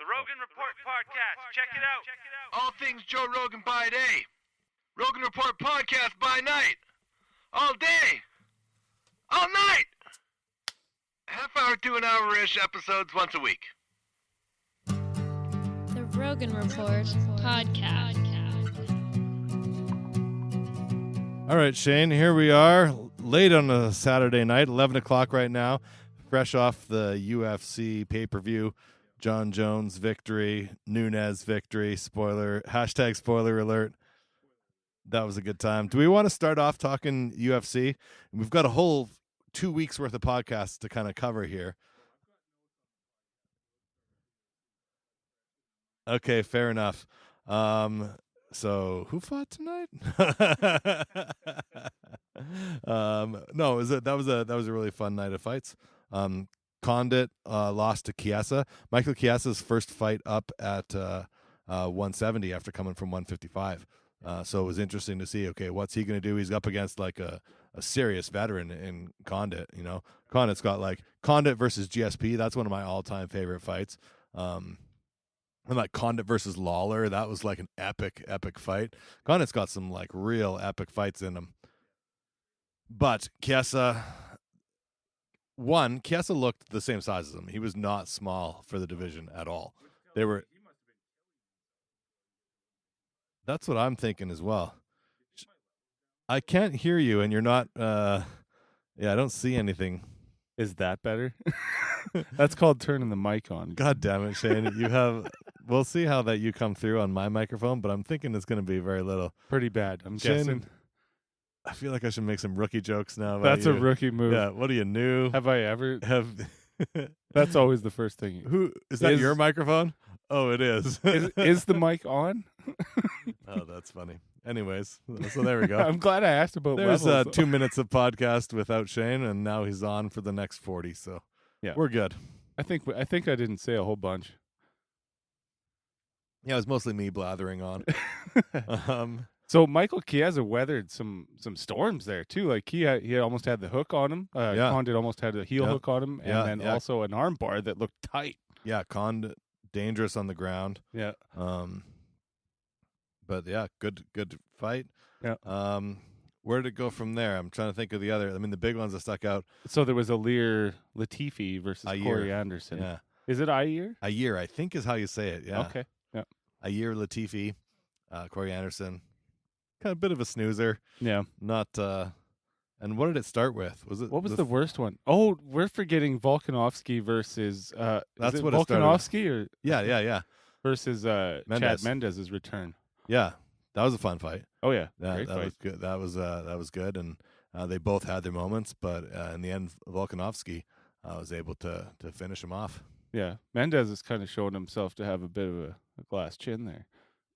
The Rogan Report Podcast. Check it out. All things Joe Rogan by day. Rogan Report Podcast by night. All day. All night. Half hour to an hour-ish episodes once a week. The Rogan Report Podcast. All right, Shane, here we are, late on a Saturday night, 11 o'clock right now, fresh off the UFC pay-per-view, John Jones victory, Nunes victory, spoiler alert. That was a good time. Do we want to start off talking UFC? We've got a whole 2 weeks worth of podcasts to kind of cover here. Okay, fair enough. So who fought tonight? No, that was a really fun night of fights. Condit lost to Chiesa. Michael Chiesa's first fight up at 170 after coming from 155. So it was interesting to see, okay, what's he going to do? He's up against like a serious veteran in Condit, you know. Condit's got like Condit versus GSP. That's one of my all-time favorite fights. And like Condit versus Lawler, that was like an epic fight. Condit's got some like real epic fights in him. But Chiesa looked the same size as him. He was not small for the division at all. That's what I'm thinking as well. I can't hear you, and you're not. I don't see anything. Is that better? That's called turning the mic on. God damn it, Shane! We'll see how that you come through on my microphone, but I'm thinking it's going to be very little. Pretty bad. I'm Shane, guessing. I feel like I should make some rookie jokes now. That's a rookie move. Yeah. What are you new? Have I ever? That's always the first thing. Who is that? Your microphone? Oh, it is. Is the mic on? Oh, that's funny. Anyways, so there we go. I'm glad I asked about There's levels. 2 minutes of podcast without Shane, and now he's on for the next 40. So yeah, we're good. I think I didn't say a whole bunch. Yeah, it was mostly me blathering on. So Michael Chiesa weathered some storms there too. Like he almost had the hook on him. Condit almost had a heel hook on him, and then also an arm bar that looked tight. Yeah, Condit dangerous on the ground. Yeah. But yeah, good fight. Yeah. Where did it go from there? I'm trying to think of the other. I mean, the big ones that stuck out. So there was Alir Latifi versus Corey Anderson. Yeah. Is it Ayer? Ayer, I think is how you say it. Yeah. Okay. Yeah. Ayer Latifi, Corey Anderson. Kind of a bit of a snoozer. Yeah. Not. And what did it start with? What was the worst one? Oh, we're forgetting Volkanovski versus. That's what Volkanovski or yeah. Versus Chad Mendez's return. Yeah, that was a fun fight. Oh yeah, that was good. That was good, and they both had their moments, but in the end, Volkanovski was able to finish him off. Yeah, Mendez is kind of showing himself to have a bit of a glass chin there.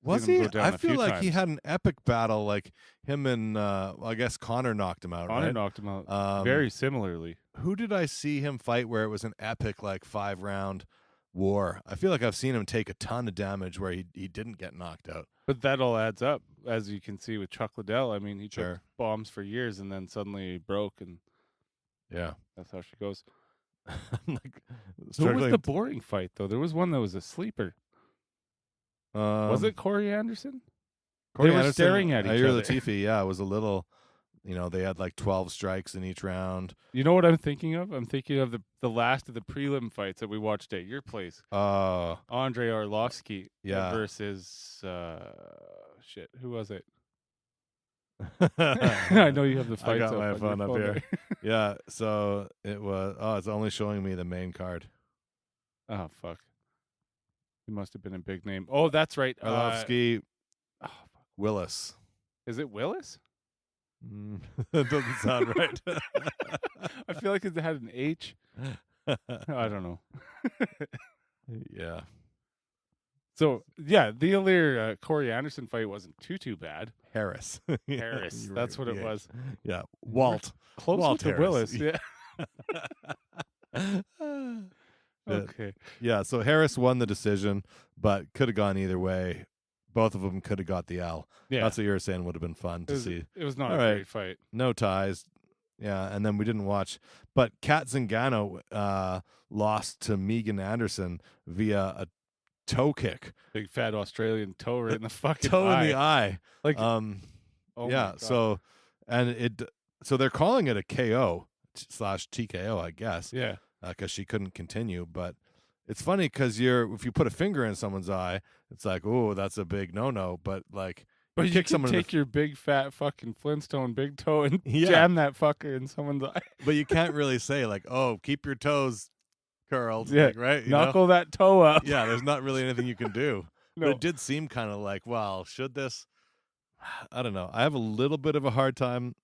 Was he? I feel like he had an epic battle, like him and I guess Connor knocked him out. Connor knocked him out very similarly. Who did I see him fight where it was an epic like 5-round war? I feel like I've seen him take a ton of damage where he didn't get knocked out. But that all adds up, as you can see with Chuck Liddell. I mean, he took bombs for years and then suddenly broke, and yeah, that's how she goes. Like, who was the boring fight though? There was one that was a sleeper. Was it Corey Anderson? They were staring at each other. Latifi, yeah, it was a little. They had like 12 strikes in each round. You know what I'm thinking of? I'm thinking of the last of the prelim fights that we watched at your place. Andrei Arlovsky versus who was it? I know you have the fights. I got my phone up here. Yeah, so it was. It's only showing me the main card. Oh fuck! He must have been a big name. Oh, that's right. Arlovsky, Willis. Is it Willis? That doesn't sound right. I feel like it had an H. I don't know. Yeah. So yeah, the Alir Corey Anderson fight wasn't too bad. Harris. Harris. That's what it was. Yeah. Walt. Close to Harris. Willis. Yeah. Okay. Yeah. So Harris won the decision, but could have gone either way. Both of them could have got the L. Yeah. That's what you were saying would have been fun to see. It was not a great fight. No ties. Yeah, and then we didn't watch. But Kat Zingano lost to Megan Anderson via a toe kick. Big fat Australian toe right in the fucking toe eye. in the eye. Like, yeah. my God. So they're calling it a KO / TKO, I guess. Yeah. Because she couldn't continue. But it's funny because if you put a finger in someone's eye, it's like, oh, that's a big no. But like, But you kick can someone take your big fat fucking Flintstone big toe and Yeah. jam that fucker in someone's eye. But you can't really say like, oh, keep your toes curled. Yeah. Like, right? You Knuckle that toe up. Yeah, there's not really anything you can do. No. But it did seem kind of like, well, should this? I don't know. I have a little bit of a hard time.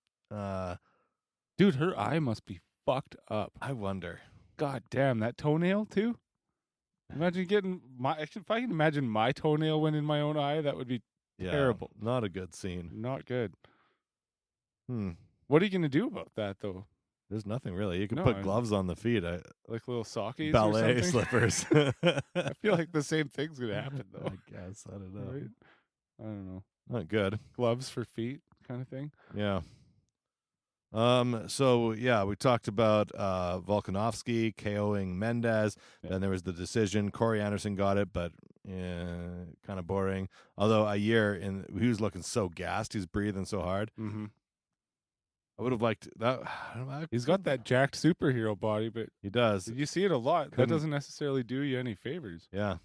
Dude, her eye must be fucked up. I wonder. God damn, that toenail too? Imagine getting if I can imagine my toenail went in my own eye, that would be terrible. Not a good scene. Not good. What are you going to do about that, though? There's nothing really. You can No, put gloves on the feet. Like little sockies Ballet or something? slippers. I feel like the same thing's going to happen, though. I guess. I don't know. Right? I don't know. Not good. Gloves for feet kind of thing? Yeah. So yeah, we talked about Volkanovski KOing Mendez. Yeah. Then there was the decision. Corey Anderson got it, but kind of boring. Although he was looking so gassed, he's breathing so hard. Mm-hmm. I would have liked that. He's got that jacked superhero body, but He does. you see it a lot. Couldn't- That doesn't necessarily do you any favors. Yeah.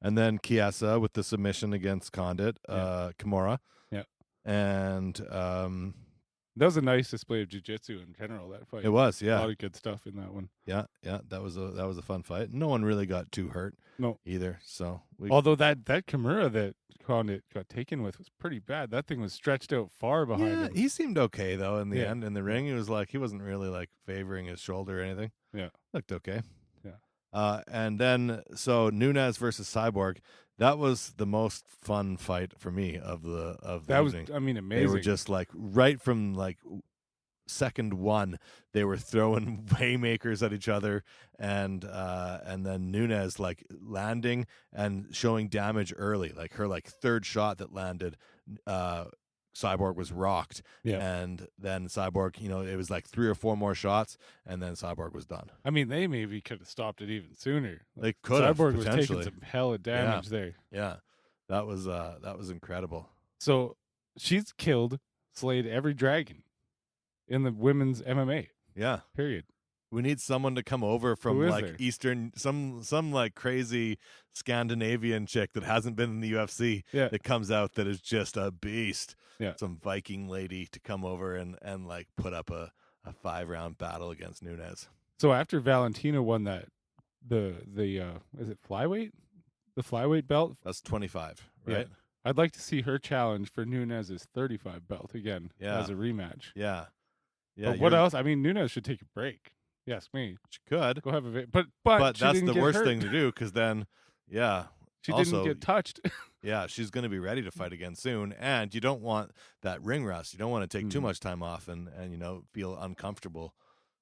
And then Chiesa with the submission against Condit, Kimura. Yeah. And That was a nice display of jiu-jitsu in general, that fight. it was, A yeah. lot of good stuff in that one. Yeah, that was a fun fight. No one really got too hurt. No. Either. So Although that Kimura that Condit got taken with was pretty bad. That thing was stretched out far behind him. he seemed okay though in the Yeah. end. In the ring, he wasn't really like favoring his shoulder or anything. Yeah. Looked okay. Yeah. And then so Nunes versus Cyborg, that was the most fun fight for me of the That was, evening. amazing. They were just like right from like second one, they were throwing haymakers at each other, and then Nunes like landing and showing damage early, like her like third shot that landed, Cyborg was rocked, and then Cyborg, it was like 3 or 4 more shots, and then Cyborg was done. I mean, they maybe could have stopped it even sooner. They could have Cyborg was potentially. taking some hella damage there. Yeah, that was incredible. So she's slayed every dragon in the women's MMA. Yeah. Period. We need someone to come over from Who is like there? Eastern, some like crazy Scandinavian chick that hasn't been in the UFC that comes out that is just a beast. Yeah. Some Viking lady to come over and like put up a 5-round battle against Nunes. So after Valentina won that, the is it flyweight? The flyweight belt? That's 25, right? Yeah. I'd like to see her challenge for Nunes' 35 belt again as a rematch. Yeah. Yeah. But what else? I mean, Nunes should take a break. Yes, me. She could. Go have but But she that's didn't the get worst hurt. thing to do because then, She also, didn't get touched. Yeah, she's going to be ready to fight again soon, and you don't want that ring rust. You don't want to take too much time off and feel uncomfortable.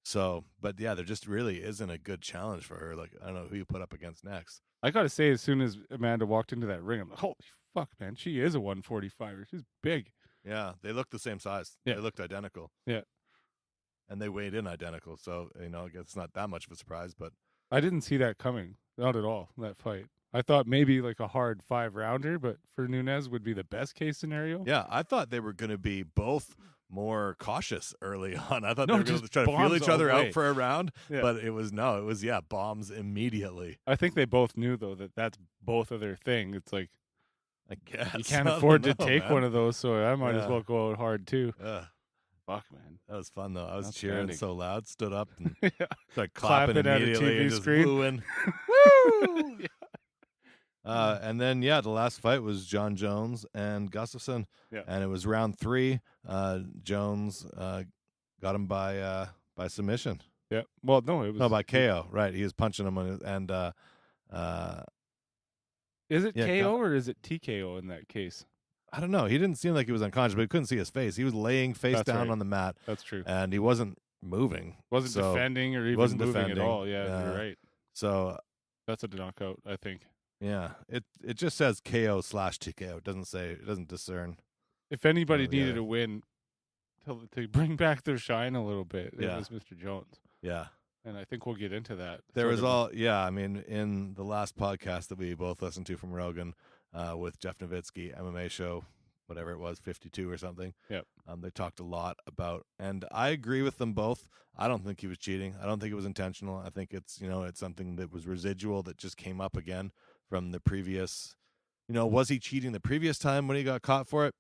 So, but yeah, there just really isn't a good challenge for her. Like, I don't know who you put up against next. I got to say, as soon as Amanda walked into that ring, I'm like, holy fuck, man, she is a 145er. She's big. Yeah, they looked the same size. Yeah. They looked identical. Yeah. And they weighed in identical, so I guess it's not that much of a surprise. But I didn't see that coming, not at all. That fight, I thought maybe like a hard 5-rounder, but for Nunes would be the best case scenario. yeah, I thought they were going to be both more cautious early on. I thought No, they were going to just try to feel bombs each all other the way. out for a round, Yeah. but it was bombs immediately. I think they both knew though that that's both of their thing. It's like I guess you can't I don't afford to know, take man. one of those, so I might as Yeah. well go out hard too. Ugh. Fuck, man. That was fun though. I was cheering Outstanding. so loud, stood up and Yeah. started clapping Clapping at a immediately TV and just screen. booing. Woo! And then the last fight was John Jones and Gustafsson. Yeah. And it was round 3. Jones got him by submission. Yeah. Well, no, it was No, by KO. Right. He was punching him and Is it Yeah, KO or is it TKO in that case? I don't know. He didn't seem like he was unconscious, but you couldn't see his face. He was laying face That's down right. on the mat, That's true. and he wasn't moving. Wasn't So- defending or even wasn't moving defending. at all. Yeah, Yeah. you're right. So That's a knockout, I think. yeah, it just says KO/TKO. It doesn't discern. If anybody Yeah. needed a win to bring back their shine a little bit, Yeah. it was Mr. Jones. Yeah. And I think we'll get into that. There was I mean, in the last podcast that we both listened to from Rogan with Jeff Nowitzki, MMA show, whatever it was, 52 or something. Yep. They talked a lot about, and I agree with them both. I don't think he was cheating. I don't think it was intentional. I think it's, it's something that was residual that just came up again from the previous, was he cheating the previous time when he got caught for it?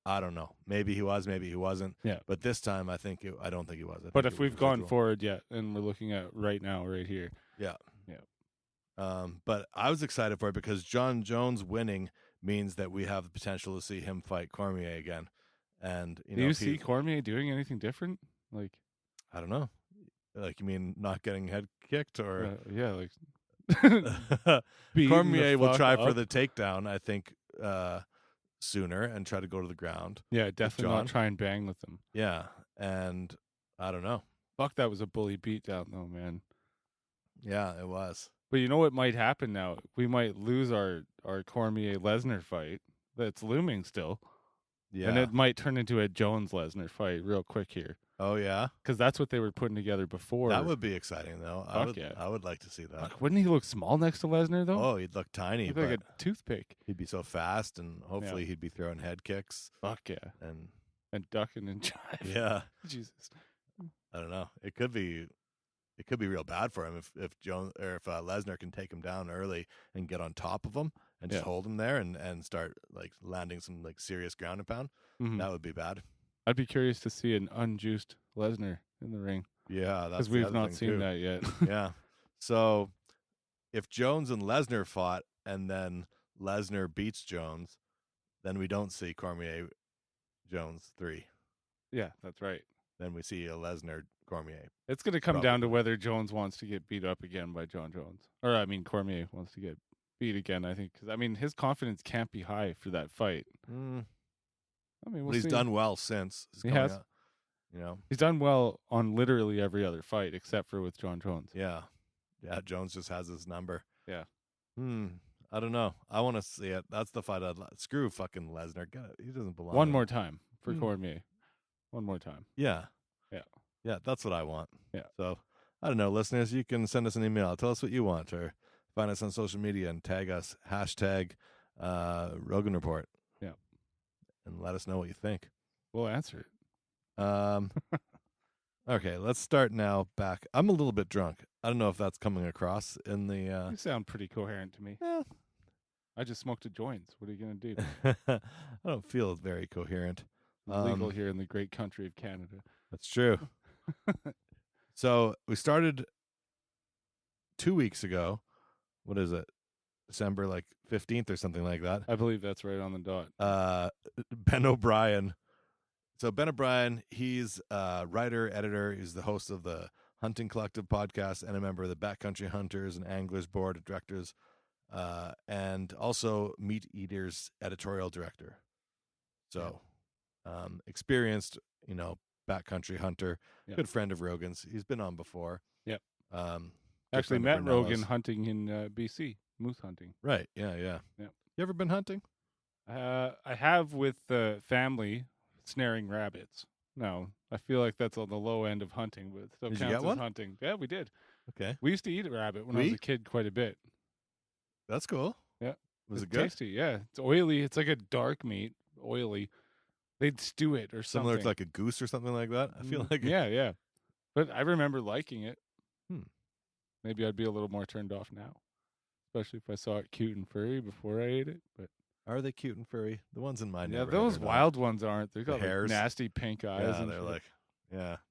I don't know. Maybe he was, maybe he wasn't. Yeah. But this time, I don't think he was. But if we've gone forward yet, and we're looking at right now, right here. Yeah. Yeah. But I was excited for it because John Jones winning means that we have the potential to see him fight Cormier again. And do you see Cormier doing anything different? Like, I don't know. Like, you mean not getting head kicked, or yeah, like Cormier will try for the takedown, I think, sooner and try to go to the ground. Yeah, definitely not try and bang with them. Yeah, and I don't know. Fuck, that was a bully beatdown, though, man. Yeah, it was. But you know what might happen now? We might lose our Cormier-Lesnar fight that's looming still. Yeah. And it might turn into a Jones-Lesnar fight real quick here. Oh, yeah? Because that's what they were putting together before. That would be exciting, though. I would like to see that. Fuck, wouldn't he look small next to Lesnar, though? Oh, he'd look tiny. He'd look like a toothpick. He'd be so fast, and hopefully he'd be throwing head kicks. Fuck yeah. And ducking and jive. Yeah. Jesus. I don't know. It could be real bad for him if Jones or if Lesnar can take him down early and get on top of him and just hold him there and start like landing some like serious ground and pound. Mm-hmm. That would be bad. I'd be curious to see an unjuiced Lesnar in the ring. Yeah, because we've not seen that yet. Yeah. So if Jones and Lesnar fought and then Lesnar beats Jones, then we don't see Cormier Jones 3. Yeah, that's right. Then we see a Lesnar Cormier. It's going to come down to whether Jones wants to get beat up again by John Jones. Or, I mean, Cormier wants to get beat again, I think. Because, I mean, his confidence can't be high for that fight. I mean, he's done well since. He has. Out, He's done well on literally every other fight except for with John Jones. Yeah. Yeah, Jones just has his number. Yeah. I don't know. I want to see it. That's the fight I'd like. Screw fucking Lesnar. He doesn't belong. One more time for Cormier. One more time. Yeah. Yeah. Yeah, that's what I want. Yeah. So, I don't know, listeners, you can send us an email. Tell us what you want, or find us on social media and tag us, #Rogan Report. Yeah. And let us know what you think. We'll answer it. Okay, let's start now back. I'm a little bit drunk. I don't know if that's coming across in the... You sound pretty coherent to me. Yeah. I just smoked a joint. What are you going to do? I don't feel very coherent. Legal here in the great country of Canada. That's true. So we started 2 weeks ago. What is it? December 15th or something like that. I believe that's right on the dot. Ben O'Brien. So Ben O'Brien, he's a writer, editor. He's the host of the Hunting Collective podcast and a member of the Backcountry Hunters and Anglers Board of Directors, and also Meat Eaters editorial director. So experienced, backcountry hunter, good friend of Rogan's. He's been on before. Yep. Actually met Rogan hunting in BC, moose hunting. Right. Yeah. You ever been hunting? I have with the family snaring rabbits. No, I feel like that's on the low end of hunting, but it still did counts you get one? as hunting. Yeah, we did. Okay. We used to eat a rabbit when I was a kid quite a bit. That's cool. Yeah. Was it good? Tasty, yeah. It's oily. It's like a dark meat, oily. They'd stew it or something. Similar to like a goose or something like that? I feel like Yeah. But I remember liking it. Maybe I'd be a little more turned off now. Especially if I saw it cute and furry before I ate it. But are they cute and furry? The ones in my neighborhood. Yeah, those wild ones aren't. They've got hairs. Nasty pink eyes. Yeah, they're look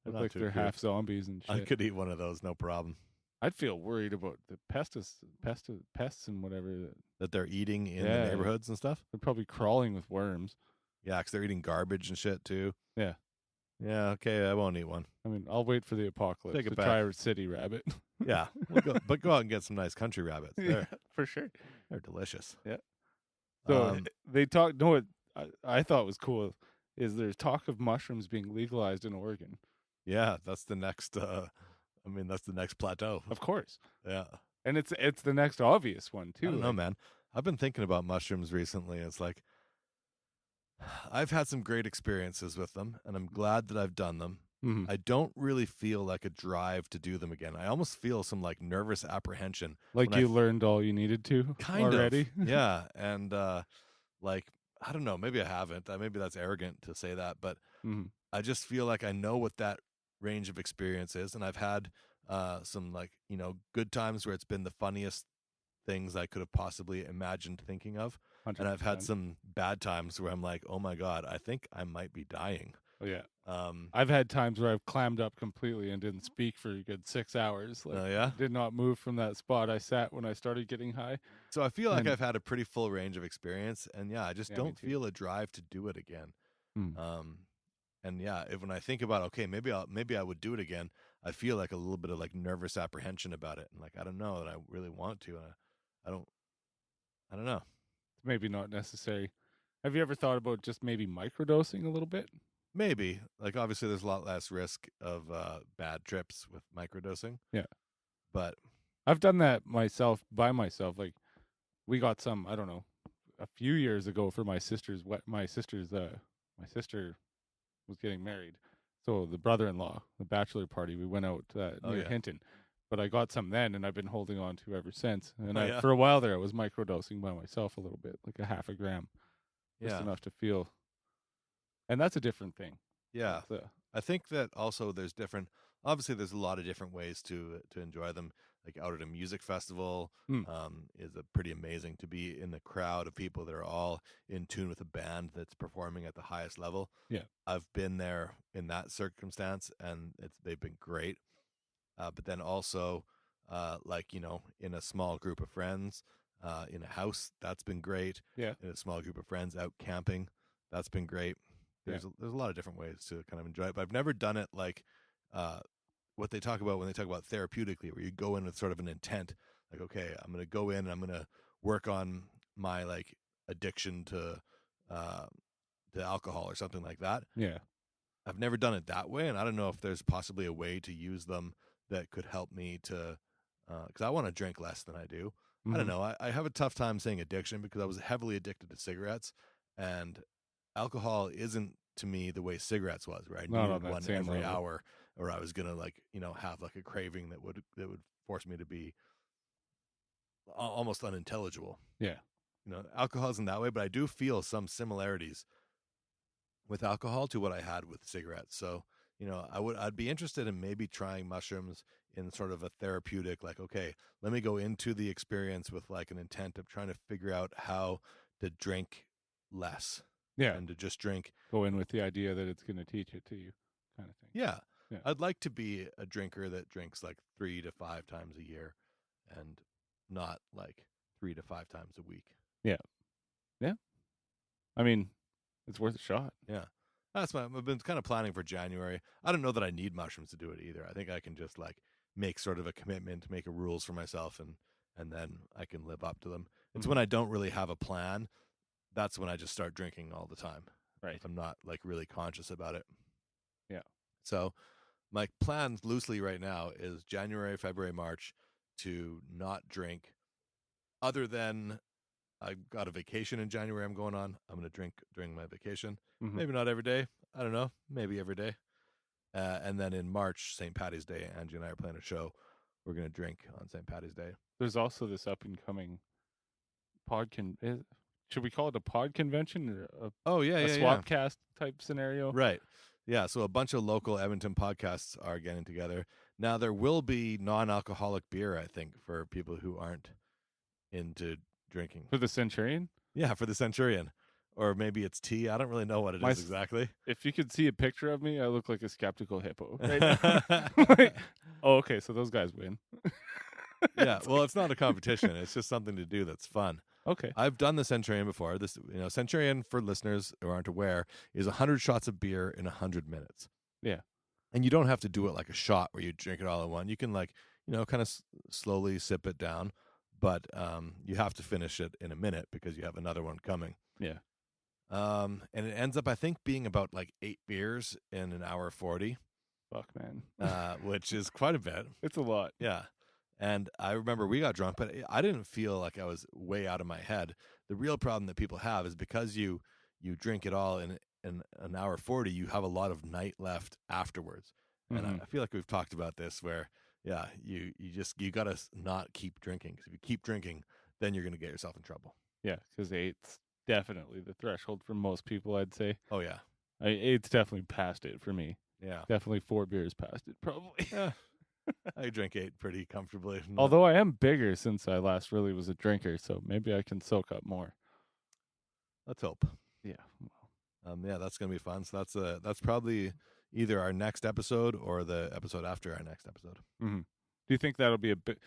like they're half zombies and shit. I could eat one of those, no problem. I'd feel worried about the pests and whatever that they're eating in the neighborhoods and stuff. They're probably crawling with worms. Yeah, because they're eating garbage and shit too. Yeah. Yeah, okay, I won't eat one. I mean, I'll wait for the apocalypse to try a city rabbit. Yeah, but go out and get some nice country rabbits. Yeah, for sure. They're delicious. Yeah. So they talk. No, what I thought was cool is there's talk of mushrooms being legalized in Oregon. Yeah, that's the next. That's the next plateau. Of course. Yeah, and it's the next obvious one too. I don't know, man. I've been thinking about mushrooms recently. It's like I've had some great experiences with them, and I'm glad that I've done them. Mhm. I don't really feel like a drive to do them again. I almost feel some like nervous apprehension. Like when you learned all you needed to kind already. of, yeah. And like, I don't know, maybe I haven't. Maybe that's arrogant to say that, but Mhm. I just feel like I know what that range of experience is, and I've had some like good times where it's been the funniest things I could have possibly imagined thinking of, and I've had 100%. some bad times where I'm like, oh my god, I think I might be dying. Oh, yeah. Um, I've had times where I've clammed up completely and didn't speak for a good 6 hours. Like, oh yeah. did not move from that spot I sat when I started getting high. So I feel like And- I've had a pretty full range of experience, and yeah, I just Yeah, me don't too. feel a drive to do it again. Mm. And yeah, when I think about okay, maybe I would do it again, I feel like a little bit of like nervous apprehension about it, and like I don't know that I really want to, and I don't know. It's maybe not necessary. Have you ever thought about just maybe microdosing a little bit? Maybe like obviously there's a lot less risk of bad trips with microdosing. Yeah. But I've done that by myself. Like, we got some, I don't know, a few years ago for my sister was getting married. So the brother-in-law, the bachelor party, we went out near yeah. Hinton. But I got some then, and I've been holding on to ever since. And Oh, yeah. for a while there, I was microdosing by myself a little bit, like a half a gram, just yeah, enough to feel. And that's a different thing. yeah. That's, I think that also there's obviously there's a lot of different ways to enjoy them. Like out at a music festival is a pretty amazing to be in the crowd of people that are all in tune with a band that's performing at the highest level. Yeah. I've been there in that circumstance, and they've been great. But then also, like in a small group of friends, in a house, that's been great. Yeah. In a small group of friends out camping, that's been great. There's a lot of different ways to kind of enjoy it, but I've never done it like what they talk about when they talk about therapeutically, where you go in with sort of an intent, like, okay, I'm going to go in and I'm going to work on my like addiction to alcohol or something like that. Yeah. I've never done it that way, and I don't know if there's possibly a way to use them that could help me to, because I want to drink less than I do. I don't know. I have a tough time saying addiction because I was heavily addicted to cigarettes, and alcohol isn't to me the way cigarettes was, where I needed one every hour, or I was gonna like have like a craving that would force me to be almost unintelligible. Yeah. Alcohol isn't that way, but I do feel some similarities with alcohol to what I had with cigarettes. So I'd be interested in maybe trying mushrooms in sort of a therapeutic, like, okay, let me go into the experience with like an intent of trying to figure out how to drink less. Yeah. And to just drink. Go in with the idea that it's going to teach it to you, kind of thing. Yeah. Yeah. I'd like to be a drinker that drinks like 3 to 5 times a year and not like 3 to 5 times a week. Yeah. Yeah. I mean, it's worth a shot. Yeah. I've been kind of planning for January. I don't know that I need mushrooms to do it either. I think I can just like make sort of a commitment, make a rules for myself, and then I can live up to them. It's when I don't really have a plan. That's when I just start drinking all the time. Right. If I'm not like really conscious about it. Yeah. So my plan loosely right now is January, February, March to not drink, other than I've got a vacation in January I'm going on. I'm going to drink during my vacation. Maybe not every day. I don't know. Maybe every day. And then in March, St. Patty's Day, Angie and I are playing a show. We're going to drink on St. Patty's Day. There's also this up and coming should we call it a pod convention or a swapcast type scenario? Right. Yeah. So a bunch of local Edmonton podcasts are getting together. Now there will be non-alcoholic beer, I think, for people who aren't into drinking. For the Centurion? Yeah, for the Centurion. Or maybe it's tea. I don't really know what it is exactly. If you could see a picture of me, I look like a skeptical hippo right now. Oh, okay. So those guys win. Yeah. Well, it's not a competition. It's just something to do that's fun. Okay. I've done the Centurion before. This, Centurion, for listeners who aren't aware, is 100 shots of beer in 100 minutes. Yeah. And you don't have to do it like a shot where you drink it all in one. You can kind of slowly sip it down, but you have to finish it in a minute because you have another one coming. Yeah. And it ends up, I think, being about like 8 beers in an hour 40. Fuck, man. Which is quite a bit. It's a lot. Yeah. And I remember we got drunk, but I didn't feel like I was way out of my head. The real problem that people have is because you drink it all in an hour 40, you have a lot of night left afterwards. And Mhm. I feel like we've talked about this where, yeah, you got to not keep drinking. Because if you keep drinking, then you're going to get yourself in trouble. Yeah, because 8's definitely the threshold for most people, I'd say. Oh, yeah. 8's definitely past it for me. Yeah. Definitely 4 beers past it, probably. Yeah. I drink 8 pretty comfortably. Although I am bigger since I last really was a drinker, so maybe I can soak up more. Let's hope. Yeah. Yeah, that's gonna be fun. So that's probably either our next episode or the episode after our next episode. Mm-hmm. Do you think that'll be a bit?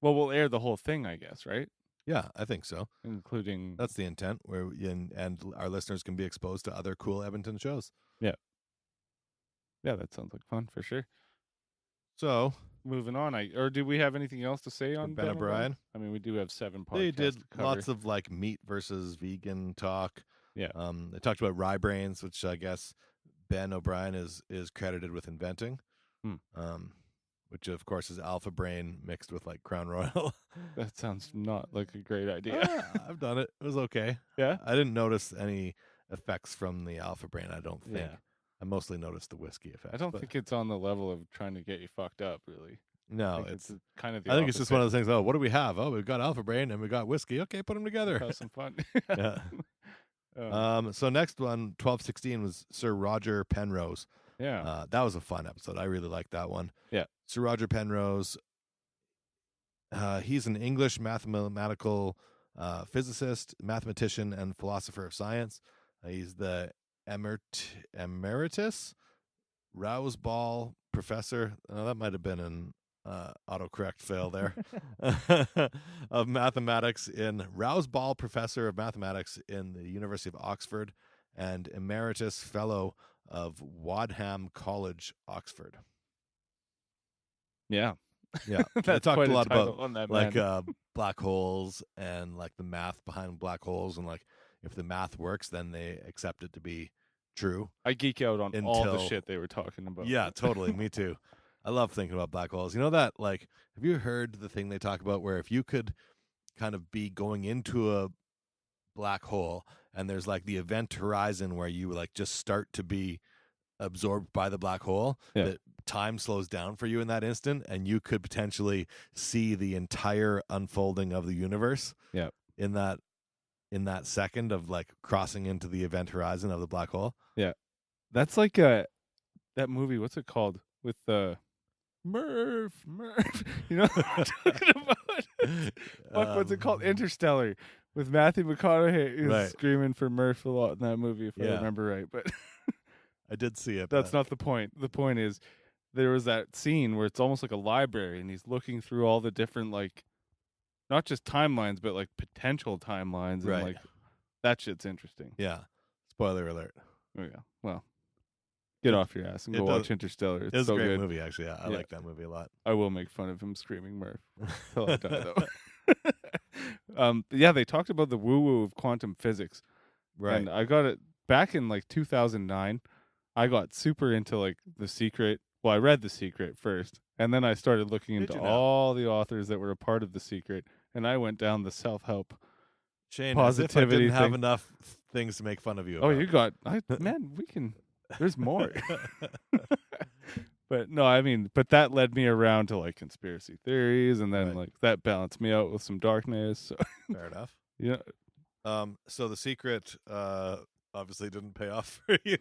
Well, we'll air the whole thing, I guess, right? Yeah, I think so. Including That's the intent, where and our listeners can be exposed to other cool Edmonton shows. Yeah, that sounds like fun for sure. So moving on, or do we have anything else to say on Ben O'Brien? I mean, we do have 7 podcasts. They did to cover. lots of like meat versus vegan talk. Yeah. They talked about rye brains, which I guess Ben O'Brien is credited with inventing. Which of course is Alpha Brain mixed with like Crown Royal. That sounds not like a great idea. I've done it. It was okay. Yeah. I didn't notice any effects from the Alpha Brain, I don't think. Yeah. I mostly noticed the whiskey effects. I don't think it's on the level of trying to get you fucked up, really. No, it's kind of. I think it's just one of those things. Oh, what do we have? Oh, we've got Alpha Brain and we got whiskey. Okay, put them together. Have some fun. Yeah. So next one, 1216 was Sir Roger Penrose. Yeah. That was a fun episode. I really liked that one. Yeah. Sir Roger Penrose. He's an English mathematical physicist, mathematician, and philosopher of science. He's the emeritus Rouse Ball professor. That might have been an autocorrect fail there. Of mathematics in Rouse Ball professor of mathematics in the University of Oxford and emeritus fellow of Wadham College, Oxford. Yeah. Yeah. They talked quite a lot title about on that, like man. black holes and like the math behind black holes, and like if the math works, then they accept it to be true. I geek out on all the shit they were talking about. Yeah, totally. Me too. I love thinking about black holes. You know that, like, have you heard the thing they talk about where if you could kind of be going into a black hole and there's like the event horizon where you like just start to be absorbed by the black hole, that time slows down for you in that instant and you could potentially see the entire unfolding of the universe in that second of like crossing into the event horizon of the black hole. Yeah. That's like that movie, what's it called? With Murph. You know what I'm talking about? What's it called? Interstellar. With Matthew McConaughey. He was screaming for Murph a lot in that movie, if I remember right. But I did see it. That's not the point. The point is there was that scene where it's almost like a library and he's looking through all the different, like, not just timelines, but like potential timelines. And like that shit's interesting. Yeah. Spoiler alert. Oh, yeah. Well, get off your ass and go watch Interstellar. It's so a great good. movie, actually. I like that movie a lot. I will make fun of him screaming Murph until I die, though. Yeah, they talked about the woo-woo of quantum physics. Right. And I got it back in like 2009. I got super into like The Secret. Well, I read The Secret first, and then I started looking into all the authors that were a part of The Secret, and I went down the self-help Shane, positivity I didn't have thing. enough things to make fun of you Oh, about. you got... man, we can... There's more. But no, I mean, but that led me around to like conspiracy theories, and then like that balanced me out with some darkness. So. Fair enough. Yeah. So The Secret obviously didn't pay off for you.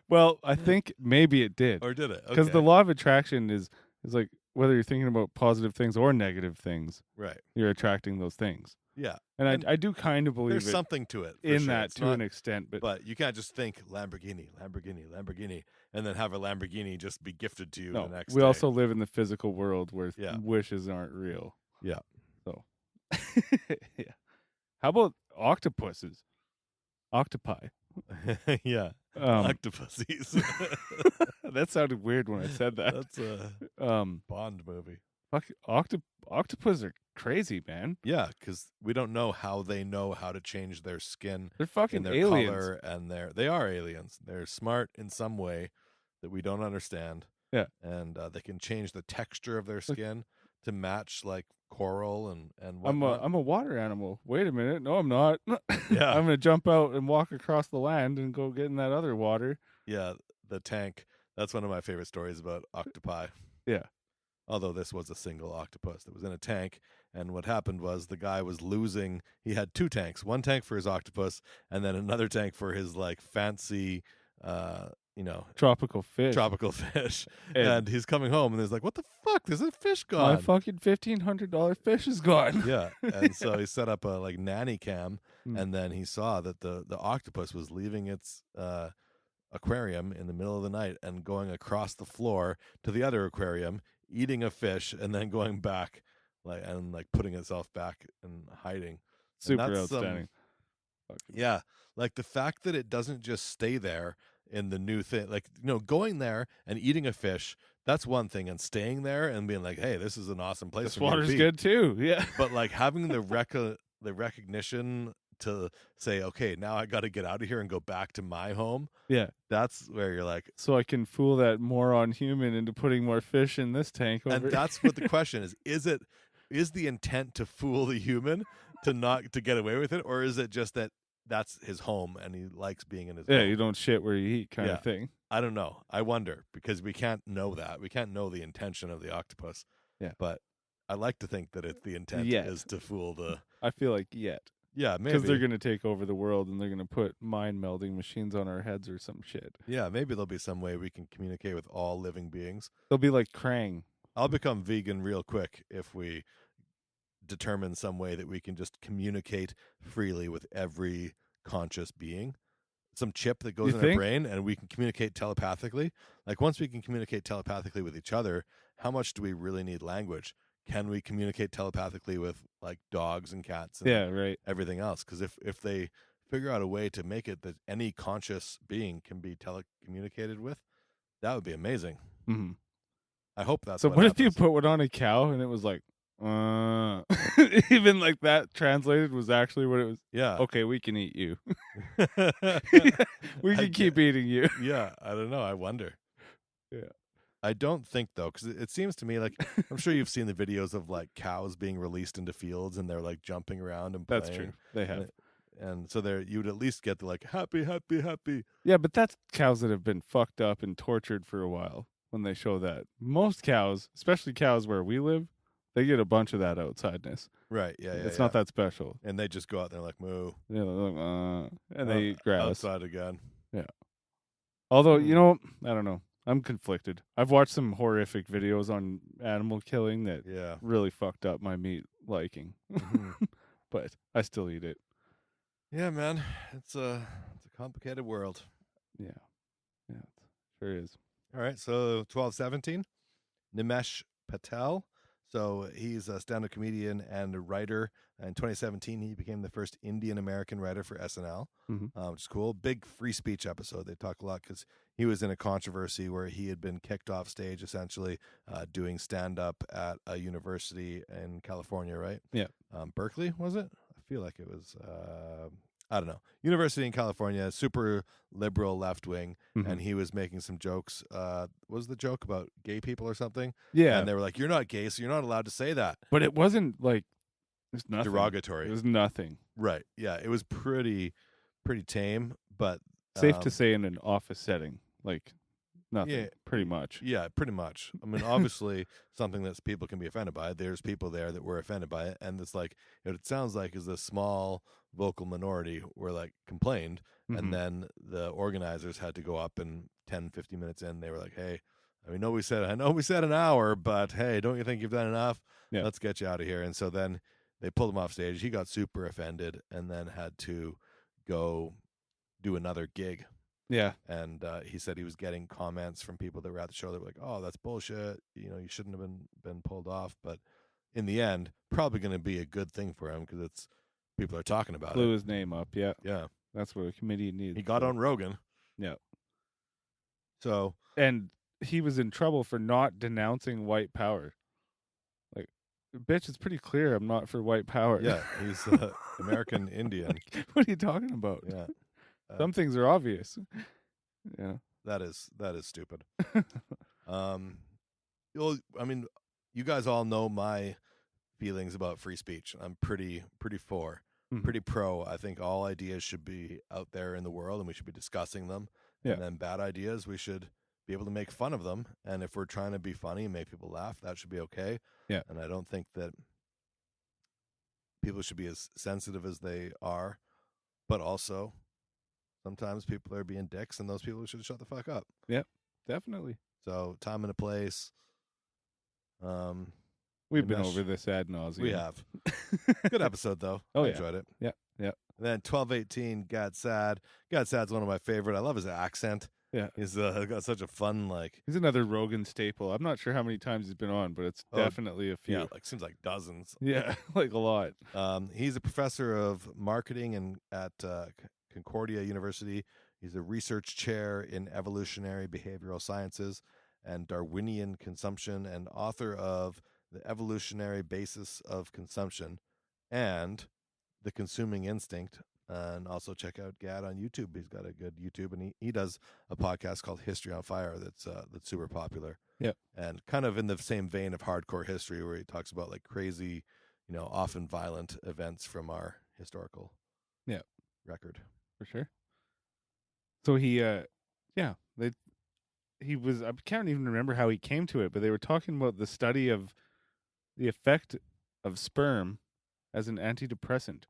Well, I think maybe it did. Or did it? Because the law of attraction is like whether you're thinking about positive things or negative things, right? You're attracting those things. Yeah. And I do kind of believe there's something to it in sure. that it's to an extent, but you can't just think Lamborghini, and then have a Lamborghini just be gifted to you the next we day. also live in the physical world where wishes aren't real. Yeah. So, yeah. How about octopuses? Octopi. Yeah. Octopussies. That sounded weird when I said that. That's a Bond movie. Fuck, octopus are crazy, man. Yeah, because we don't know how they know how to change their skin. They're fucking their aliens. Color and they are aliens. They're smart in some way that we don't understand. Yeah, and they can change the texture of their skin to match like coral and whatnot. I'm a water animal. Wait a minute, no, I'm not. Yeah, I'm gonna jump out and walk across the land and go get in that other water. Yeah, the tank. That's one of my favorite stories about octopi. Yeah. Although this was a single octopus that was in a tank. And what happened was the guy was losing. He had 2 tanks, one tank for his octopus and then another tank for his like fancy, Tropical fish. And he's coming home and he's like, what the fuck? There's a fish gone. My fucking $1,500 fish is gone. Yeah. And so he set up a like nanny cam Mm. and then he saw that the octopus was leaving its aquarium in the middle of the night and going across the floor to the other aquarium, eating a fish and then going back and putting itself back and hiding. Super And that's, outstanding. Yeah. Like the fact that it doesn't just stay there in the new thing, like, going there and eating a fish, that's one thing, and staying there and being like, hey, this is an awesome place. This for me to water's be. good too. Yeah. But like having the recognition to say, okay, now I got to get out of here and go back to my home. Yeah. That's where you're like, So I can fool that moron human into putting more fish in this tank. and that's what the question is. Is the intent to fool the human to get away with it? Or is it just that that's his home and he likes being in his home? you don't shit where you eat kind Yeah. of thing. I don't know. I wonder, because we can't know that. We can't know the intention of the octopus. Yeah. But I like to think that the intent Yet. is to fool the. I feel like yet. Yeah, maybe. Because they're going to take over the world and they're going to put mind melding machines on our heads or some shit. Yeah, maybe there'll be some way we can communicate with all living beings. They'll be like Krang. I'll become vegan real quick if we determine some way that we can just communicate freely with every conscious being. Some chip that goes You in think? our brain and we can communicate telepathically. Like once we can communicate telepathically with each other, how much do we really need language? Can we communicate telepathically with like dogs and cats and Yeah, right. everything else? Because if they figure out a way to make it that any conscious being can be telecommunicated with, that would be amazing. hmm I hope that's So what if you happens. put one on a cow and it was like, even like that translated was actually what it was? Yeah. Okay, we can eat you. we I can keep eating you. Yeah, I don't know. I wonder. Yeah. I don't think though, because it seems to me like I'm sure you've seen the videos of like cows being released into fields and they're like jumping around and playing. That's true. They have. And so there, you would at least get the like happy, happy, happy. Yeah, but that's cows that have been fucked up and tortured for a while when they show that. Most cows, especially cows where we live, they get a bunch of that outsideness. Right. Yeah. It's not that special. And they just go out there like moo. Yeah, they're like, and they eat grass. Outside again. Although, you know, I don't know. I'm conflicted. I've watched some horrific videos on animal killing that Yeah. really fucked up my meat liking. Mhm. But I still eat it. Yeah, man. It's a complicated world. Yeah. Yeah, it sure is. All right. So 1217, Nimesh Patel. So he's a stand-up comedian and a writer. In 2017, he became the first Indian-American writer for SNL, Mhm. which is cool. Big free speech episode. They talk a lot because he was in a controversy where he had been kicked off stage, essentially, doing stand-up at a university in California, right? Yeah. Berkeley, was it? I feel like it was, I don't know. University in California, super liberal left-wing, Mhm. and he was making some jokes. Was the joke about gay people or something? Yeah. And they were like, you're not gay, so you're not allowed to say that. But it wasn't like it's nothing. Derogatory. It was nothing. Right. Yeah. It was pretty tame, but Safe to say in an office setting. Like nothing. Yeah. Pretty much. yeah, pretty much. I mean, obviously something that people can be offended by. There's people there that were offended by it. And it's like, it sounds like is a small vocal minority were like complained. Mhm. And then the organizers had to go up and 10, 15 minutes in, they were like, hey, I know we said an hour, but hey, don't you think you've done enough? Yeah. Let's get you out of here. And so then they pulled him off stage. He got super offended and then had to go do another gig. Yeah. And he said he was getting comments from people that were at the show that were like, oh, that's bullshit. You know, you shouldn't have been pulled off. But in the end, probably going to be a good thing for him because it's people are talking about Blew it. his name up. Yeah. Yeah. That's what a comedian needs. He got on Rogan. Yeah. So, And he was in trouble for not denouncing white power. Like, bitch, it's pretty clear I'm not for white power. yeah, he's American Indian. Like, what are you talking about? Yeah. Some things are obvious. Yeah. That is stupid. Well, I mean, you guys all know my feelings about free speech. I'm pretty for, Mhm. pretty pro. I think all ideas should be out there in the world and we should be discussing them Yeah. And then bad ideas, we should be able to make fun of them. And if we're trying to be funny and make people laugh, that should be okay. Yeah. And I don't think that people should be as sensitive as they are, but also sometimes people are being dicks, and those people should shut the fuck up. Definitely. So time and a place. We've been Nimesh, over this ad nauseum. we have. Good episode though. Oh, I yeah. enjoyed it. Yeah. And then 1218 Gad Sad. Gad Sad's one of my favorite. I love his accent. Yeah. He's got such a fun He's another Rogan staple. I'm not sure how many times he's been on, but it's definitely a few. yeah, like seems like dozens. Yeah, like a lot. He's a professor of marketing at Concordia University. He's a research chair in evolutionary behavioral sciences and Darwinian consumption, and author of The Evolutionary Basis of Consumption and The Consuming Instinct. And also check out Gad on YouTube. He's got a good YouTube, and he does a podcast called History on Fire that's super popular. Yep. And kind of in the same vein of Hardcore History, where he talks about like crazy, often violent events from our historical record. For sure. So he was, I can't even remember how he came to it, but they were talking about the study of the effect of sperm as an antidepressant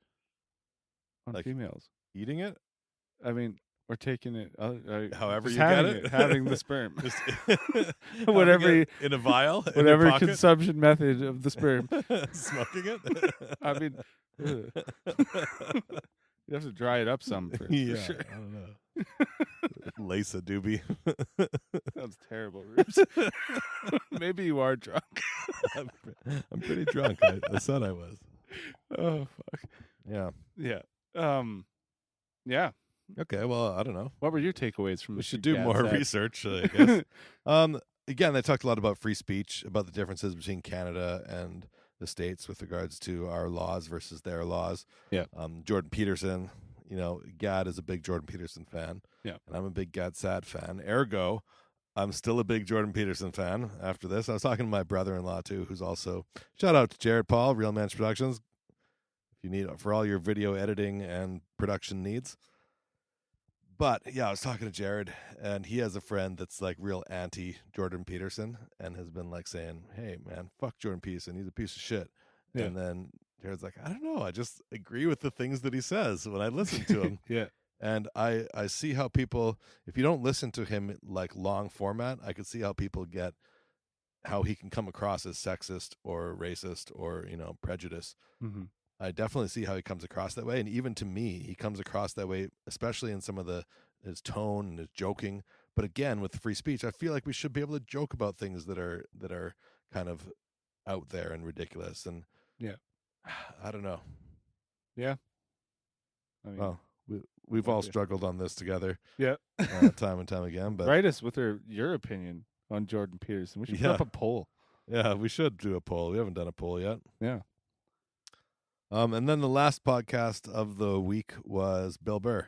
on Like females. Eating it? I mean, or taking it, However just you having get it. having the sperm, Just whatever, having it in a vial, in your whatever pocket? consumption method of the sperm. Smoking it? I mean, ugh. You have to dry it up some for sure. I don't know. Lace a doobie. Sounds terrible, Rubes. Maybe you are drunk. I'm pretty drunk. I said I was. Oh fuck. Yeah. Yeah. Yeah. Okay. Well, I don't know. What were your takeaways from We the should do Gad more Sad? research, I guess. Again, they talked a lot about free speech, about the differences between Canada and the States with regards to our laws versus their laws. Yeah. Jordan Peterson, Gad is a big Jordan Peterson fan. Yeah. And I'm a big Gad Sad fan. Ergo, I'm still a big Jordan Peterson fan after this. I was talking to my brother-in-law, too, who's also, shout out to Jared Paul, Real Manch Productions, if you need, for all your video editing and production needs. But, yeah, I was talking to Jared, and he has a friend that's, like, real anti-Jordan Peterson and has been, like, saying, hey, man, fuck Jordan Peterson. He's a piece of shit. Yeah. And then Jared's like, I don't know. I just agree with the things that he says when I listen to him. Yeah. And I see how people, if you don't listen to him, like, long format, I could see how people get how he can come across as sexist or racist or, prejudice. Mm-hmm. I definitely see how he comes across that way, and even to me, he comes across that way, especially in some of his tone and his joking. But again, with free speech, I feel like we should be able to joke about things that are kind of out there and ridiculous. And yeah, I don't know. Yeah, I mean, Well, we've all struggled on this together, yeah, time and time again. But write us with your opinion on Jordan Peterson. We should put up a poll. Yeah, we should do a poll. We haven't done a poll yet. Yeah. And then the last podcast of the week was Bill Burr.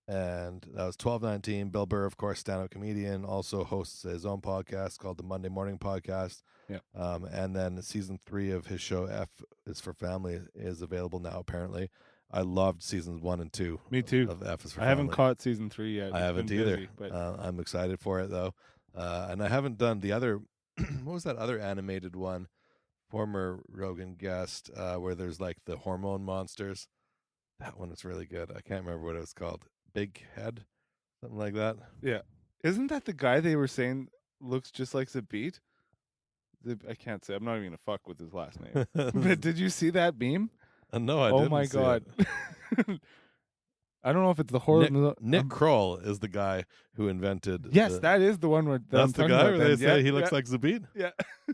And that was 1219. Bill Burr, of course, stand-up comedian, also hosts his own podcast called the Monday Morning Podcast. Yeah. And then season 3 of his show, F is for Family, is available now, apparently. I loved seasons 1 and 2. Me too. Of F is for I Family. haven't caught season 3 yet. I It's haven't been either. busy, but I'm excited for it, though. And I haven't done the other, what was that other animated one? Former Rogan guest, where there's like the hormone monsters. That one is really good. I can't remember what it was called. Big Head, something like that. yeah, isn't that the guy they were saying looks just like Zabit? I can't say. I'm not even gonna fuck with his last name. But did you see that meme? No, I didn't. Oh my see god! it. I don't know if it's the horror. Nick Kroll is the guy who invented. Yes, that is the one where that's the guy where they say he looks like. like Zabit. Yeah.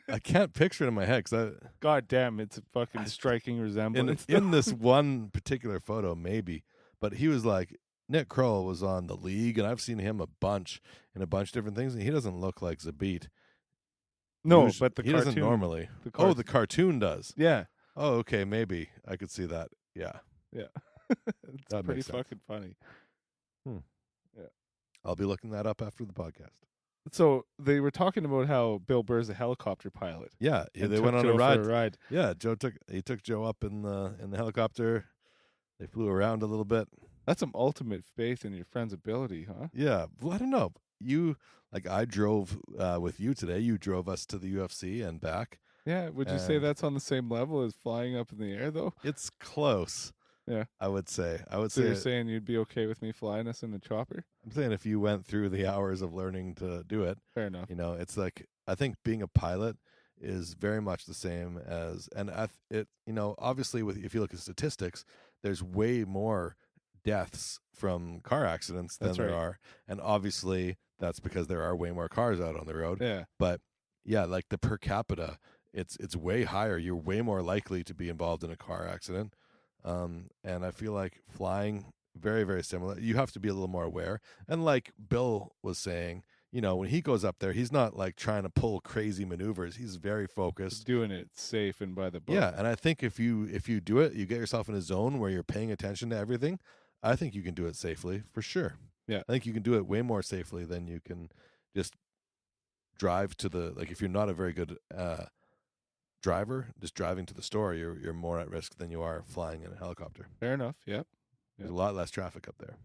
I can't picture it in my head because God damn, it's a fucking striking resemblance. in this one particular photo, maybe, but he was like. Nick Kroll was on The League, and I've seen him in a bunch of different things, and he doesn't look like Zabit. No, Usually, but the he cartoon doesn't normally. the The cartoon does. Yeah. Oh, okay, maybe I could see that. Yeah, Yeah. It's That pretty makes sense. fucking funny. I'll be looking that up after the podcast. So they were talking about how Bill Burr's a helicopter pilot. Yeah, and they took went on Joe a for ride. Yeah, he took Joe up in the helicopter. They flew around a little bit. That's some ultimate faith in your friend's ability, huh? Yeah, well, I don't know. I drove with you today. You drove us to the UFC and back. Yeah. Would you say And- that's on the same level as flying up in the air, though? It's close. Yeah. I would say. So you're saying you'd be okay with me flying us in a chopper? I'm saying if you went through the hours of learning to do it, Fair enough. it's like I think being a pilot is very much the same as, and obviously if you look at statistics, there's way more deaths from car accidents than That's there right. are, and obviously that's because there are way more cars out on the road. Yeah. But yeah, like the per capita, it's way higher. You're way more likely to be involved in a car accident, and I feel like flying very, very similar. You have to be a little more aware, and like Bill was saying, when he goes up there, he's not like trying to pull crazy maneuvers. He's very focused. Doing it safe and by the book. Yeah, and I think if you do it, you get yourself in a zone where you're paying attention to everything. I think you can do it safely for sure. Yeah. I think you can do it way more safely than you can just drive to the, like, if you're not a very good driver, just driving to the store, you're more at risk than you are flying in a helicopter. Fair enough. Yep. There's a lot less traffic up there.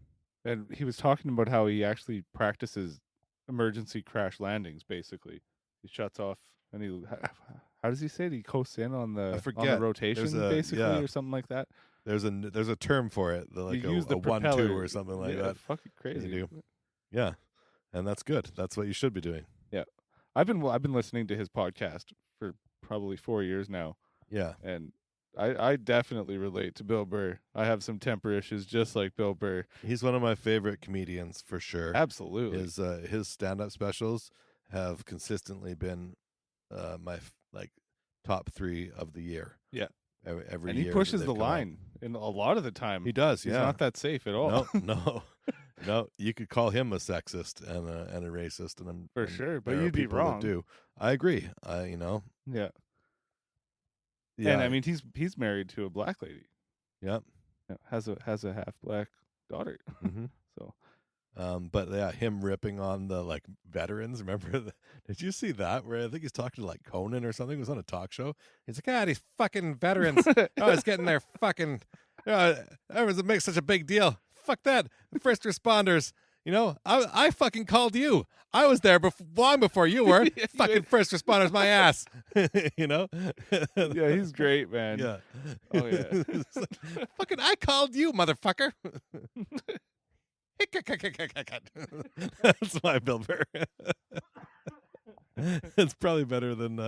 And he was talking about how he actually practices emergency crash landings. Basically, he shuts off and he. How does he say it? He coasts in on the forget. rotation, There's basically, yeah. or something like that. There's a term for it, like You use a the 1-2 propeller or something like yeah, that. Fucking crazy. You do. Yeah, and that's good. That's what you should be doing. I've been listening to his podcast for probably 4 years now, Yeah, and I definitely relate to Bill Burr. I have some temper issues just like Bill Burr. he's one of my favorite comedians for sure. Absolutely. His stand-up specials have consistently been my top 3 of the year. Yeah. Every And year he pushes that the they've come out. line in a lot of the time. He does. He's Yeah. not that safe at all. No. You could call him a sexist and a racist, and For sure, but there are you'd be people that wrong. Do I agree? Yeah. Yeah. And I mean he's married to a black lady. Yep. Yeah, has a half black daughter. hmm So But yeah, him ripping on the veterans. Remember? Did you see that? Where I think he's talking to Conan or something. It was on a talk show. He's like, these fucking veterans. I was getting their fucking. Everyone's make such a big deal. Fuck that. First responders. I fucking called you. I was there long before you were. Fucking first responders, my ass. yeah, he's great, man. Yeah. Oh yeah. It's like, fucking, I called you, motherfucker. That's my Bill Burr. It's probably better than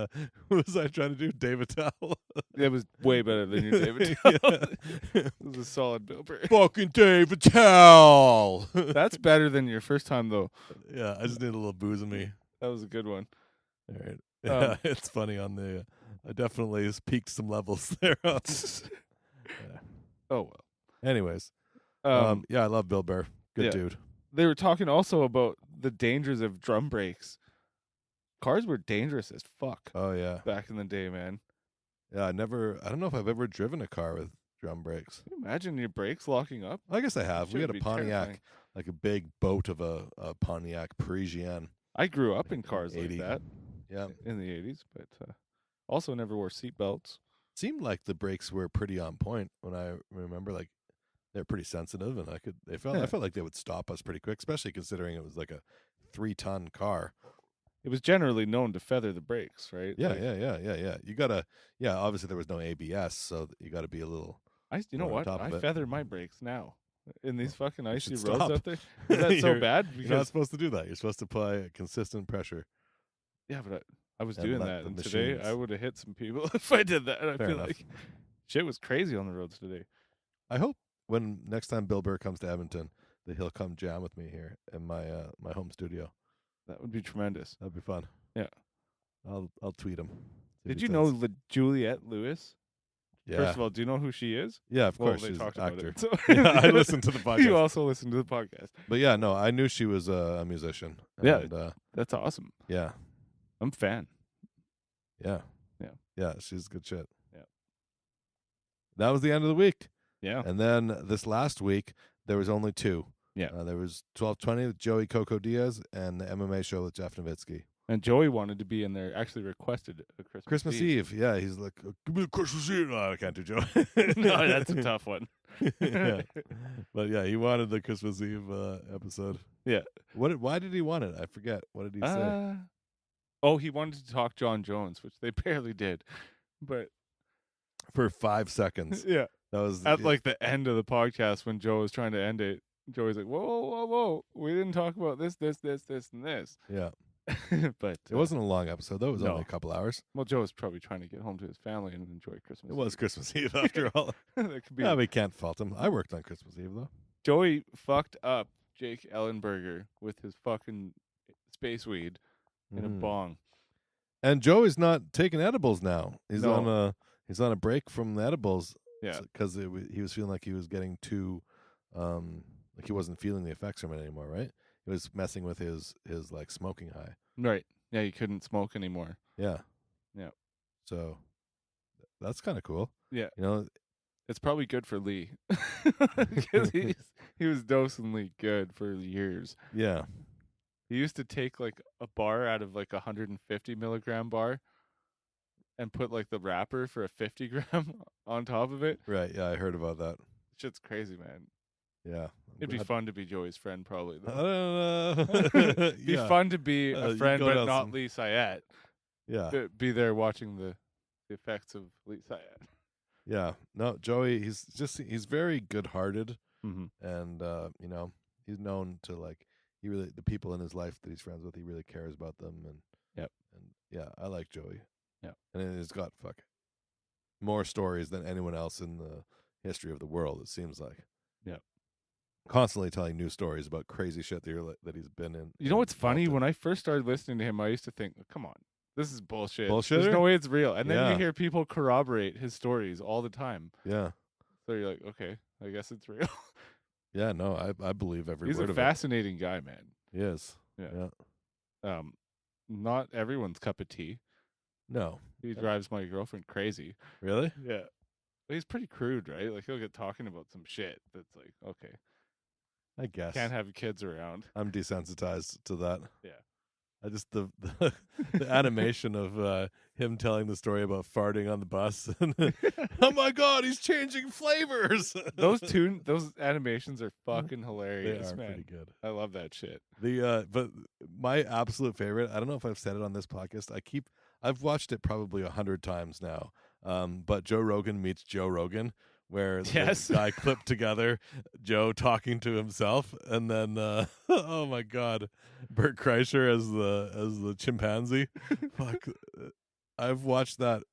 who was I trying to do? David Towell. It was way better than your David. Yeah. It was a solid Bill Burr. Fucking David Towell. That's better than your first time though. Yeah, I just need a little booze in me. That was a good one. All right. Yeah, it's funny on the. I definitely has peaked some levels there. Oh well. Anyways, yeah, I love Bill Burr. Good yeah. dude. They were talking also about the dangers of drum brakes. Cars were dangerous as fuck Oh yeah, back in the day, man. yeah. I don't know if I've ever driven a car with drum brakes. Can you imagine your brakes locking up? I guess I have. We Should had a be Pontiac, terrifying. like a big boat of a Pontiac Parisienne. I grew up in cars 80. like that Yeah, in the 80s, but also never wore seatbelts. seemed like the brakes were pretty on point when I remember. They're pretty sensitive, and I felt like they would stop us pretty quick, especially considering it was like a 3-ton car. It was generally known to feather the brakes, right? Yeah, Like, yeah. You gotta, obviously there was no ABS, so you gotta be a little. You know We're on what? top of I it. feather my brakes now in these fucking icy should roads stop. out there. Is that so You're- bad? You're not Because supposed to do that. You're supposed to apply consistent pressure. yeah, but I was And doing let that, the and today machines- I would have hit some people if I did that. And I Fair feel enough. like shit was crazy on the roads today. I hope when next time Bill Burr comes to Edmonton that he'll come jam with me here in my my home studio. That would be tremendous. That'd be fun. Yeah. I'll tweet him. see if Did he you know says- Juliette Lewis? Yeah. First of all, do you know who she is? Yeah, of Well, course. they She's talked an about actor. it. So Yeah, I listened to the podcast. You also listened to the podcast. But yeah, no, I knew she was a musician. Yeah. And, That's awesome. yeah. I'm a fan. Yeah. Yeah. Yeah, she's good shit. Yeah. That was the end of the week. Yeah. And then this last week, there was only 2. Yeah. There was 1220 with Joey Coco Diaz and the MMA show with Jeff Nowitzki. And Joey wanted to be in there. Actually requested a Christmas Eve. Yeah, he's like, give me a Christmas Eve. No, I can't do Joey. No, that's a tough one. Yeah. But yeah, he wanted the Christmas Eve episode. Yeah. Why did he want it? I forget. What did he say? Oh, he wanted to talk John Jones, which they barely did. But For 5 seconds. yeah, That was at like the end of the podcast when Joe was trying to end it, Joey's like, whoa, we didn't talk about this, and this. Yeah. But It wasn't a long episode though. It was no. only a couple hours. Well, Joe was probably trying to get home to his family and enjoy Christmas. It was Christmas Eve after all. That could be. Yeah, we can't fault him. I worked on Christmas Eve though. Joey fucked up Jake Ellenberger with his fucking space weed in a bong. And Joey's not taking edibles now. He's No. on a break from the edibles. Yeah. Because he was feeling like he was getting too, like he wasn't feeling the effects from it anymore. Right. It was messing with his like smoking high. Right. Yeah, he couldn't smoke anymore. Yeah. Yeah. So that's kind of cool. Yeah. You know, It's probably good for Lee because he was dosing Lee good for years. yeah. He used to take like a bar out of like 150 milligram bar and put like the wrapper for a 50 gram on top of it. Right. Yeah, I heard about that. Shit's crazy, man. Yeah. It'd be fun to be Joey's friend, probably. I Though. don't know. It'd be fun to be a you friend, go but down not some- Lee Syatt. Yeah. Be there watching the effects of Lee Syatt. Yeah. No, Joey, he's very good-hearted, Mm-hmm. and you know, he's known to like the people in his life that he's friends with, he really cares about them, and Yep. And yeah, I like Joey. Yep. And he's got more stories than anyone else in the history of the world, it seems like. Yep. Constantly telling new stories about crazy shit that he's been in. You know what's funny? involved in. When I first started listening to him, I used to think, come on, this is bullshit. Bullshitter? There's no way it's real. And then Yeah. you hear people corroborate his stories all the time. Yeah. So you're like, okay, I guess it's real. Yeah, no, I believe every He's word a of fascinating guy, man. it. He is. Yeah. Yeah. Not everyone's cup of tea. No. He drives my girlfriend crazy. Really? Yeah. But he's pretty crude, right? Like he'll get talking about some shit that's like, okay, I guess. can't have kids around. I'm desensitized to that. Yeah. I just the animation of him telling the story about farting on the bus. And oh my god, he's changing flavors. Those animations are fucking they hilarious, are man. pretty good. I love that shit. But my absolute favorite, I don't know if I've said it on this podcast. I've watched it probably 100 times now. But Joe Rogan meets Joe Rogan, where Yes. the guy clipped together Joe talking to himself, and then oh my god, Bert Kreischer as the chimpanzee. Fuck, I've watched that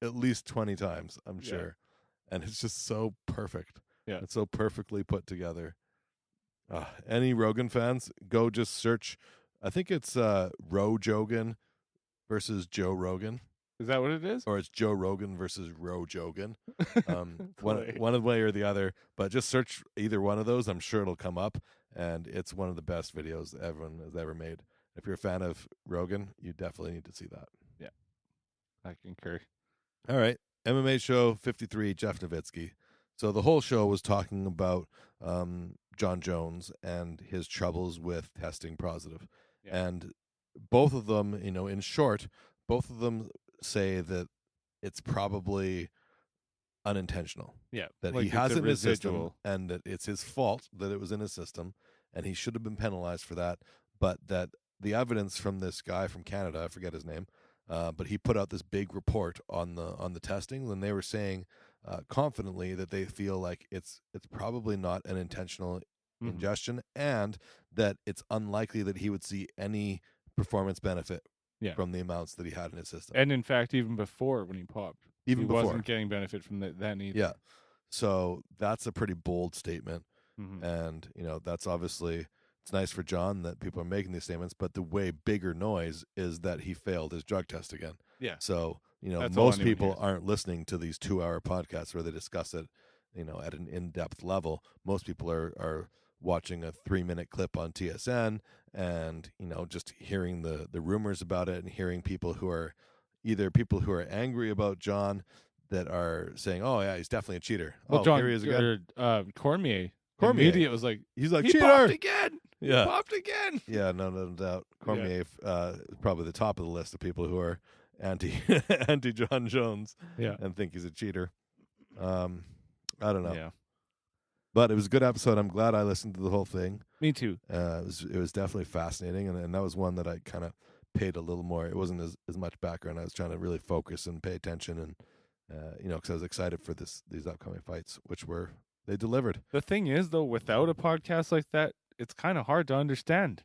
at least 20 times, I'm Yeah. sure, and it's just so perfect. Yeah. It's so perfectly put together. Any Rogan fans, go just search. I think it's Jogan versus Joe Rogan. Is that what it is? Or it's Joe Rogan versus Jogan. That's hilarious. One way or the other. But just search either one of those. I'm sure it'll come up. And it's one of the best videos everyone has ever made. If you're a fan of Rogan, you definitely need to see that. I concur. All right. MMA Show 53, Jeff Nowitzki. So the whole show was talking about John Jones and his troubles with testing positive. Yeah. And both of them, in short, both of them say that it's probably unintentional. Yeah. That like he it's has a it in his system residual. and that it's his fault that it was in his system and he should have been penalized for that. But that the evidence from this guy from Canada, I forget his name, but he put out this big report on the testing, and they were saying confidently that they feel like it's probably not an intentional Mhm. ingestion, and that it's unlikely that he would see any performance benefit Yeah. from the amounts that he had in his system. And in fact, even before when he popped, Even he before. wasn't getting benefit from then either. Yeah. So that's a pretty bold statement. Mhm. And, that's obviously, it's nice for John that people are making these statements, but the way bigger noise is that he failed his drug test again. Yeah. So, That's all most anyone people hears. aren't listening to these 2-hour podcasts where they discuss it, at an in-depth level. Most people are watching a 3-minute clip on TSN and, just hearing the rumors about it and hearing people who are either people who are angry about John that are saying, oh, yeah, he's definitely a cheater. Well, oh, John, here he is again. Cormier. Cormier. Immediate was like, He's like, he cheater. popped again. Yeah. He popped again. Yeah, no doubt. Cormier, probably the top of the list of people who are anti John Jones Yeah. and think he's a cheater. I don't know. Yeah. But it was a good episode. I'm glad I listened to the whole thing. Me too. It was definitely fascinating, and that was one that I kind of paid a little more. It wasn't as much background. I was trying to really focus and pay attention, and because I was excited for these upcoming fights, which they delivered. The thing is, though, without a podcast like that, it's kind of hard to understand.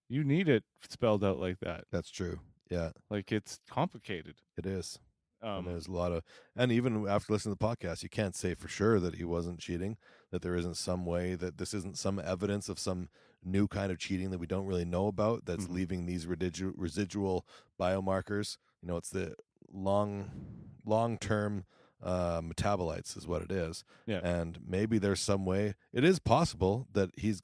You need it spelled out like that. That's true. Yeah, Like, it's complicated. it is. And there's a lot of, and even after listening to the podcast, you can't say for sure that he wasn't cheating, that there isn't some way, that this isn't some evidence of some new kind of cheating that we don't really know about that's leaving these residual biomarkers. It's the long-term metabolites is what it is. Yeah. And maybe there's some way, it is possible that he is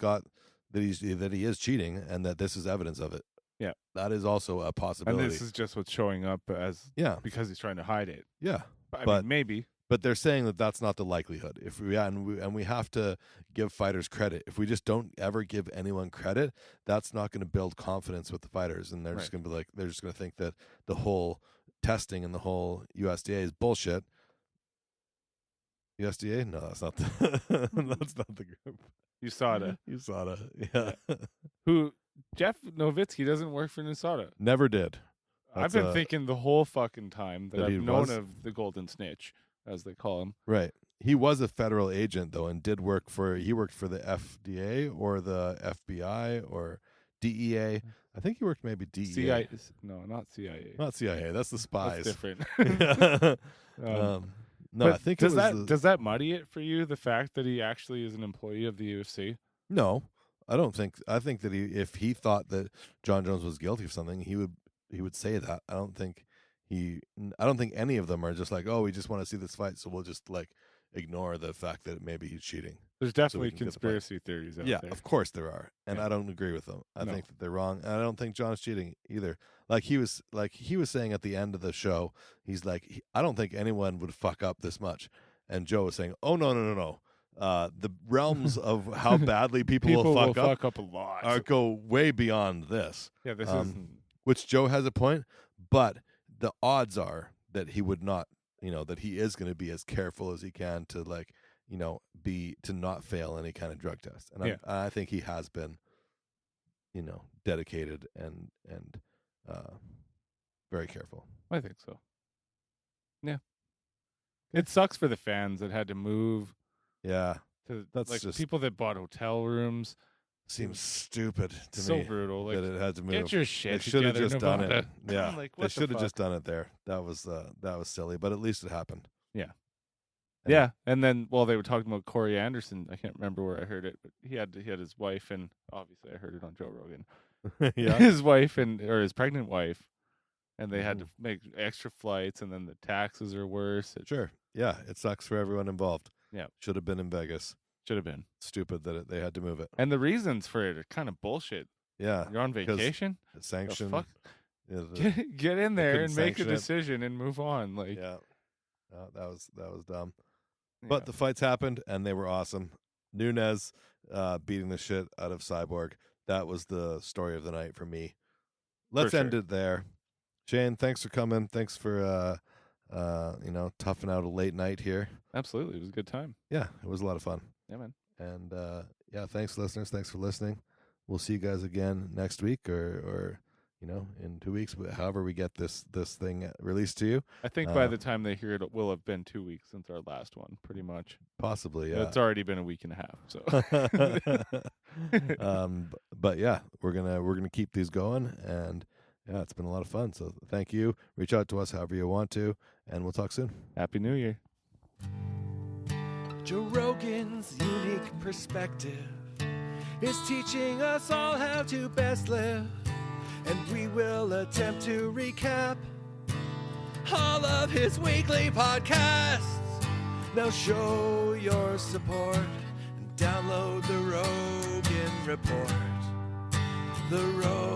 cheating and that this is evidence of it. Yeah. That is also a possibility. And this is just what's showing up as because he's trying to hide it. Yeah. I mean, maybe. But they're saying that that's not the likelihood. If we have to give fighters credit. If we just don't ever give anyone credit, that's not going to build confidence with the fighters, and they're just going to be like, they're just going to think that the whole testing and the whole USDA is bullshit. USDA? No, that's not that's not the group. USADA. USADA. Yeah. Who Jeff Nowitzki doesn't work for USADA. Never did. I've been thinking the whole fucking time that I've known was? of the Golden Snitch, as they call him. Right. He was a federal agent though, and he worked for the FDA or the FBI or DEA. I think he worked maybe DEA. CIA. No, not CIA. Not CIA. That's the spies. That's different. No, I think does that muddy it for you? The fact that he actually is an employee of the UFC? No, I don't think. I think that if he thought that John Jones was guilty of something, he would say that. I don't think any of them are just like, oh, we just want to see this fight, so we'll just like ignore the fact that maybe he's cheating. There's definitely conspiracy theories out there. Yeah, of course there are, and I don't agree with them. I think that they're wrong, and I don't think John's cheating either. Like he was saying at the end of the show, he's like, I don't think anyone would fuck up this much, and Joe was saying, oh no. The realms of how badly people will fuck up a lot. Go way beyond this. Yeah, this isn't. Which Joe has a point, but the odds are that he would not, that he is going to be as careful as he can to to not fail any kind of drug test. And I think he has been, dedicated and very careful. I think so. Yeah. It sucks for the fans that had to move. Yeah. That's like just people that bought hotel rooms. Seems stupid to me. So brutal. Like, that it had to move. Get your shit They should have together, just Nevada. done it. Yeah. They should have fuck? just done it there. That was silly, but at least it happened. Yeah. Yeah, and then they were talking about Corey Anderson. I can't remember where I heard it, but he had his wife, and obviously I heard it on Joe Rogan. Yeah. His wife or his pregnant wife, and they had to make extra flights, and then the taxes are worse. Sure. Yeah, it sucks for everyone involved. Yeah. Should have been in Vegas. Should have been. Stupid that they had to move it. And the reasons for it are kind of bullshit. Yeah. You're on vacation. Sanction. Fuck? Yeah, Get in there and make a sanction it. decision and move on. Like, yeah. That was dumb. But the fights happened and they were awesome. Nunes beating the shit out of Cyborg. That was the story of the night for me. Let's end it there. Shane, thanks for coming. Thanks for toughing out a late night here. Absolutely. It was a good time. Yeah, it was a lot of fun. Yeah, man. And thanks listeners. Thanks for listening. We'll see you guys again next week or in 2 weeks, however we get this thing released to you. I think by the time they hear it, it will have been 2 weeks since our last one, pretty much. Possibly, yeah. It's already been a week and a half, so. But yeah, we're gonna keep these going, and yeah, it's been a lot of fun. So thank you. Reach out to us however you want to, and we'll talk soon. Happy New Year. Joe Rogan's unique perspective is teaching us all how to best live. And we will attempt to recap all of his weekly podcasts. Now show your support and download the Rogan Report. The Rogan